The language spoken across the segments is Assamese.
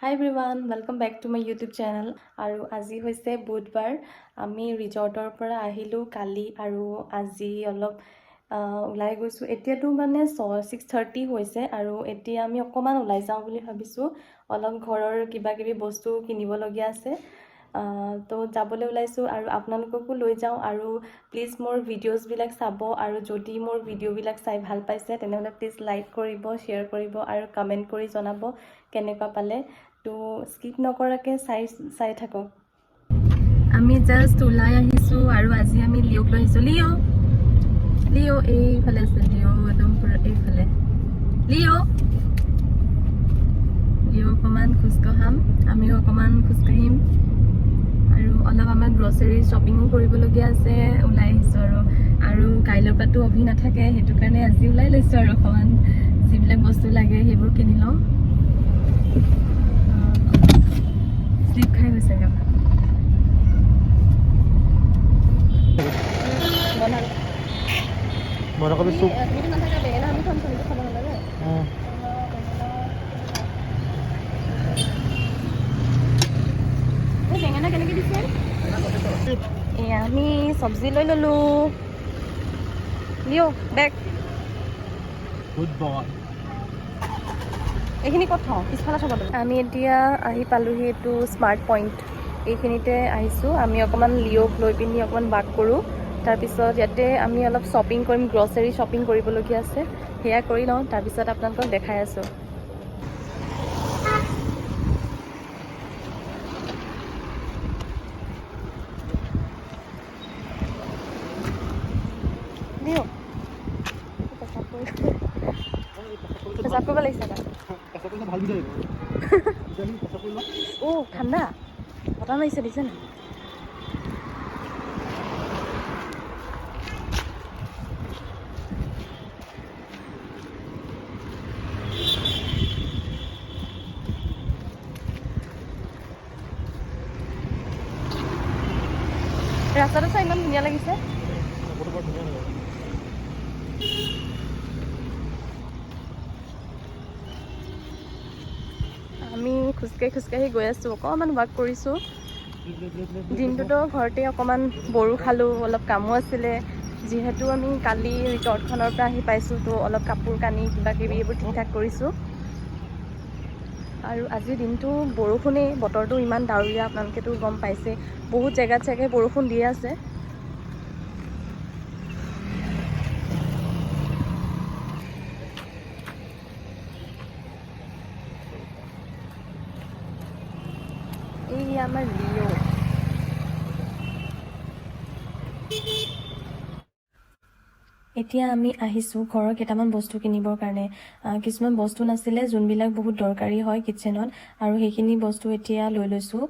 Hi everyone, welcome back to my YouTube channel. আৰু আজি হৈছে বুধবাৰ। আমি ৰিজৰ্টৰ পৰা আহিলোঁ কালি আৰু আজি অলপ ওলাই গৈছোঁ। এতিয়াতো মানে 6:30 হৈছে আৰু এতিয়া আমি অকণমান ওলাই যাওঁ বুলি ভাবিছোঁ। অলপ ঘৰৰ কিবা কিবি বস্তু কিনিবলগীয়া আছে। তো যাবলৈ ওলাইছোঁ আৰু আপোনালোককো লৈ যাওঁ আৰু প্লিজ মোৰ ভিডিঅ'জবিলাক চাব আৰু যদি মোৰ ভিডিঅ'বিলাক চাই ভাল পাইছে তেনেহ'লে প্লিজ লাইক কৰিব, শ্বেয়াৰ কৰিব আৰু কমেণ্ট কৰি জনাব কেনেকুৱা পালে। তো স্কিপ নকৰাকৈ চাই থাকক। আমি জাষ্ট ওলাই আহিছোঁ আৰু আজি আমি লিঅ'ক লৈ আহিছোঁ। লিঅ' এইফালে আছে, লিঅ' একদম পুৰা এইফালে। লিঅ' অকণমান খোজকাঢ়াম, আমিও অকণমান খোজকাঢ়িম আৰু অলপ আমাৰ গ্ৰচাৰী শ্বপিঙো কৰিবলগীয়া আছে। ওলাই আহিছোঁ আৰু কাইলৈৰ পৰাতো অভি নাথাকে, সেইটো কাৰণে আজি ওলাই লৈছোঁ আৰু অকণমান যিবিলাক বস্তু লাগে সেইবোৰ কিনি লওঁ। স্লিপ খাই গৈছে বন্ধাকবি চুপ বেঙেনা কেনেকৈ দিছে? এয়া আমি চব্জি লৈ ল'লোঁ। লিঅ' বেগ এইখিনি ক'ত থওঁ? পিছফালে থ'ব লাগিব। আমি এতিয়া আহি পালোহি এইটো স্মাৰ্ট পইণ্ট। এইখিনিতে আহিছোঁ। আমি অকণমান লিঅ'ক লৈ পিনি অকণমান ৱাক কৰোঁ। তাৰপিছত ইয়াতে আমি অলপ শ্বপিং কৰিম, গ্ৰচাৰী শ্বপিং কৰিবলগীয়া আছে, সেয়া কৰি লওঁ। তাৰপিছত আপোনালোকক দেখাই আছোঁ। পেচাব কৰিব লাগিছে ঠাণ্ডা বতাহ মাৰিছে, দিছে নাই? ৰাস্তাটো চাই ইমান ধুনীয়া লাগিছে। আমি খোজকাঢ়ি গৈ আছোঁ, অকণমান ৱাক কৰিছোঁ। দিনটোতো ঘৰতে অকণমান বড়ো খালোঁ, অলপ কামো আছিলে। যিহেতু আমি কালি ৰিজৰ্টখনৰ পৰা আহি পাইছোঁ, তো অলপ কাপোৰ কানি কিবা কিবি এইবোৰ ঠিক ঠাক কৰিছোঁ। আৰু আজিৰ দিনটো বৰষুণেই, বতৰটো ইমান ডাৱৰীয়া, আপোনালোকেতো গম পাইছে। বহুত জেগাত চাগে বৰষুণ দিয়ে আছে। এই আমাৰ লিঅ'। এতিয়া আমি আহিছোঁ ঘৰৰ কেইটামান বস্তু কিনিবৰ কাৰণে। কিছুমান বস্তু নাছিলে যোনবিলাক বহুত দৰকাৰী হয় কিটচেনত, আৰু সেইখিনি বস্তু এতিয়া লৈ লৈছোঁ।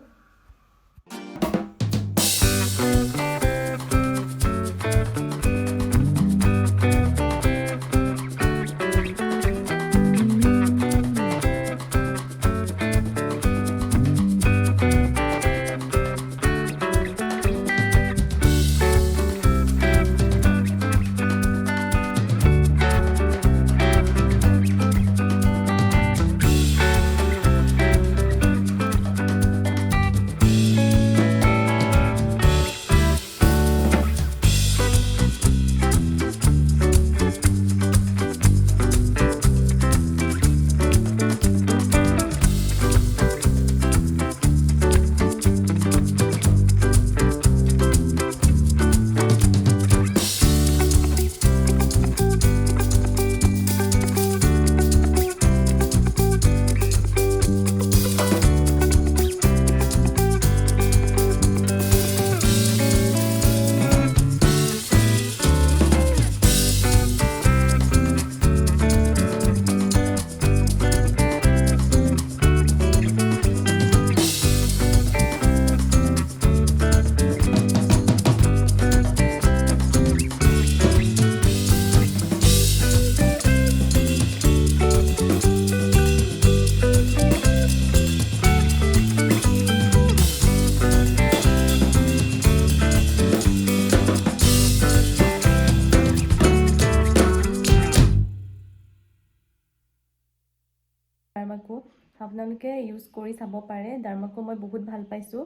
আপোনালোকে ইউজ কৰি চাব পাৰে। ডাৰ্মাকো মই বহুত ভাল পাইছোঁ।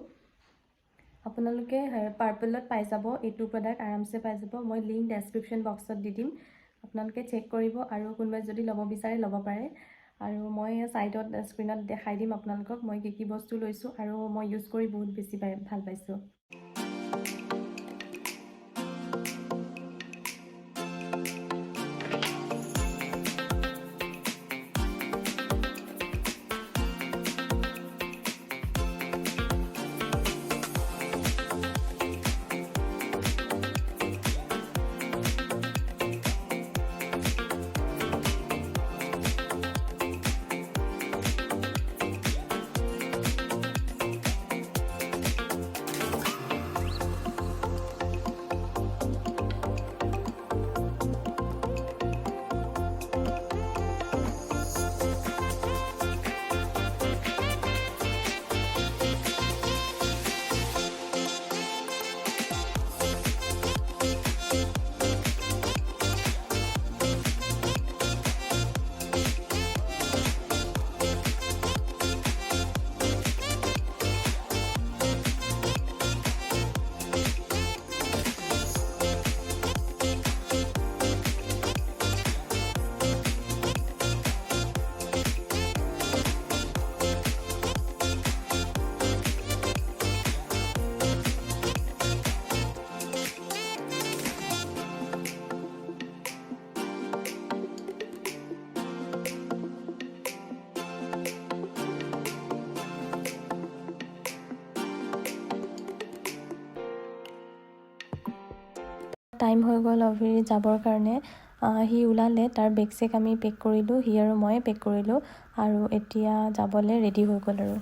আপোনালোকে পাৰ্পলত পাই যাব, এইটো প্ৰডাক্ট আৰামছে পাই যাব। মই লিংক ডেছক্ৰিপশ্যন বক্সত দি দিম, আপোনালোকে চেক কৰিব আৰু কোনোবাই যদি ল'ব বিচাৰে ল'ব পাৰে। আৰু মই ছাইডত স্ক্ৰীণত দেখাই দিম আপোনালোকক মই কি বস্তু লৈছোঁ আৰু মই ইউজ কৰি বহুত বেছি ভাল পাইছোঁ। টাইম হৈ গ'ল অভিৰ যাবৰ কাৰণে। সি ওলালে, তাৰ বেগ চেগ আমি পেক কৰিলোঁ, সি আৰু মই পেক কৰিলোঁ আৰু এতিয়া যাবলৈ ৰেডি হৈ গ'ল আৰু।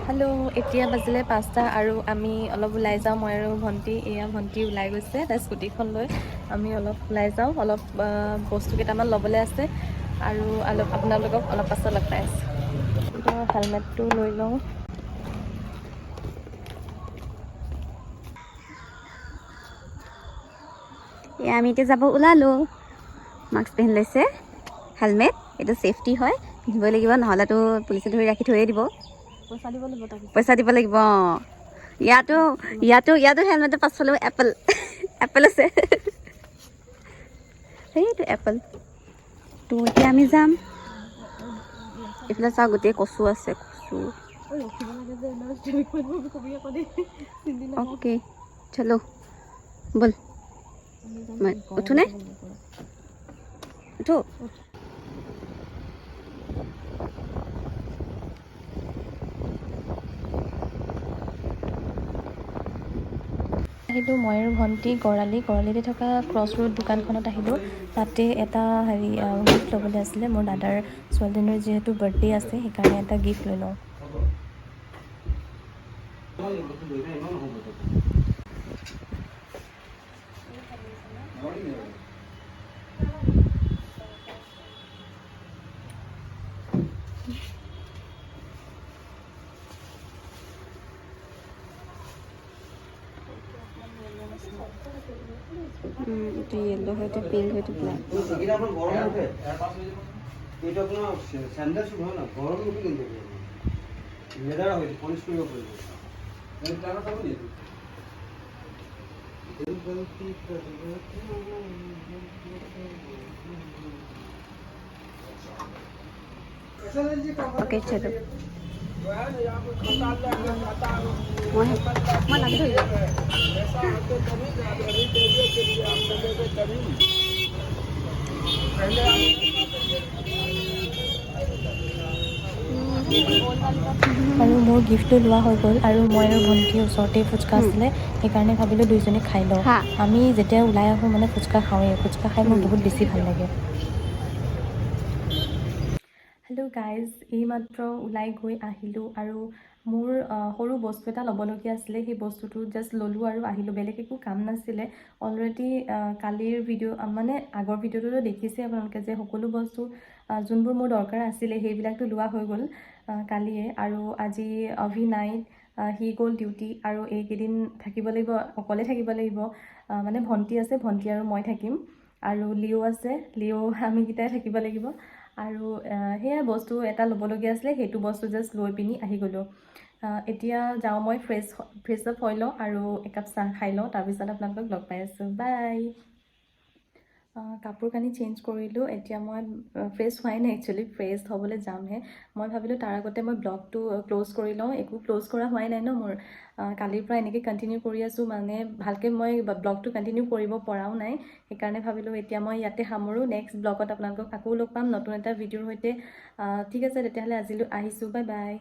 হেল্ল', এতিয়া বাজিলে 5টা আৰু আমি অলপ ওলাই যাওঁ, মই আৰু ভণ্টি। এয়া ভণ্টি ওলাই গৈছে তাই স্কুটিখন লৈ। আমি অলপ ওলাই যাওঁ, অলপ বস্তু কেইটামান ল'বলৈ আছে আৰু আপোনালোকক অলপ পাছত লগ পাই আছোঁ। হেলমেটটো লৈ লওঁ। আমি এতিয়া যাব ওলালোঁ। মাস্ক পিন্ধি লৈছে, হেলমেট, এইটো ছেফটি হয়, পিন্ধিবই লাগিব, নহ'লেতো পুলিচে ধৰি ৰাখি থৈয়ে দিব। পইচা দিব লাগিব। ইয়াতো হেলমেটৰ পাছফালেও এপল আছে। সেইটো এপল। তো এতিয়া আমি যাম। এইফালে চাওঁ, গোটেই কচু আছে, কচু। অ'কে, চলো বল। উঠো নে? উঠো। আহিলোঁ মই আৰু ভণ্টি গড়ালিতে থকা ক্ৰছ ৰোড দোকানখনত আহিলোঁ। তাতে এটা গিফ্ট ল'বলৈ আছিলে। মোৰ দাদাৰ ছোৱালীজনীৰ যিহেতু বাৰ্থডে আছে, সেইকাৰণে এটা গিফ্ট লৈ লওঁ। এইটো য়েলো হয়তো পিঙ্ক হয়তো ব্ল্যাক। এটা আপনার গরম উঠে, এটা আপনার স্যান্ডেল শুট হয় না, গরম উঠে কিন্তু লেদার হয়েছে, পলিশ করে পড়বে। টাকা পাবো নি? ওকে চলো। মই লাগি ধৰি যাম। আৰু মোৰ গিফ্টটো লোৱা হৈ গ'ল আৰু মই আৰু ভণ্টিৰ ওচৰতে ফুচকা আছিলে, সেইকাৰণে ভাবিলোঁ দুইজনী খাই লওঁ। আমি যেতিয়া ওলাই আহোঁ মানে ফুচকা খাওঁৱেই, ফুচকা খাই মোৰ বহুত বেছি ভাল লাগে। হেল্ল' গাইজ, এইমাত্ৰ ওলাই গৈ আহিলোঁ আৰু মোৰ সৰু বস্তু এটা ল'বলগীয়া আছিলে। সেই বস্তুটো জাষ্ট ল'লোঁ আৰু আহিলোঁ, বেলেগ একো কাম নাছিলে। অলৰেডি কালিৰ মানে আগৰ ভিডিঅ'টোতো দেখিছে আপোনালোকে যে সকলো বস্তু যোনবোৰ মোৰ দৰকাৰ আছিলে সেইবিলাকতো লোৱা হৈ গ'ল কালিয়ে। আৰু আজি অভি নাইট, সি গ'ল ডিউটি আৰু এইকেইদিন থাকিব লাগিব, অকলে থাকিব লাগিব। মানে ভণ্টি আছে, ভণ্টি আৰু মই থাকিম আৰু লিঅ' আছে, লিঅ' আমিকেইটাই থাকিব লাগিব। আৰু সেয়া বস্তু এটা ল'বলগীয়া আছিলে, সেইটো বস্তু জাষ্ট লৈ পিনি আহি গ'লোঁ। এতিয়া যাওঁ মই ফ্ৰেছ আপ হৈ লওঁ আৰু একাপ চাহ খাই লওঁ, তাৰপিছত আপোনালোকক লগ পাই আছোঁ। বাই। কাপোৰ কানি চেঞ্জ কৰিলোঁ, এতিয়া মই ফ্ৰেছ হোৱাই নাই একচুৱেলি, ফ্ৰেছ হ'বলৈ যামহে। মই ভাবিলোঁ তাৰ আগতে মই ব্লগটো ক্ল'জ কৰি লওঁ, একো ক্ল'জ কৰা হোৱাই নাই ন মোৰ, কালিৰ পৰা এনেকৈ কণ্টিনিউ কৰি আছোঁ, মানে ভালকৈ মই ব্লগটো কণ্টিনিউ কৰিব পৰাও নাই, সেইকাৰণে ভাবিলোঁ এতিয়া মই ইয়াতে সামৰোঁ, নেক্সট ব্লগত আপোনালোকক আকৌ লগ পাম নতুন এটা ভিডিঅ'ৰ সৈতে। ঠিক আছে তেতিয়াহ'লে আজিলৈ আহিছোঁ, বাই বাই।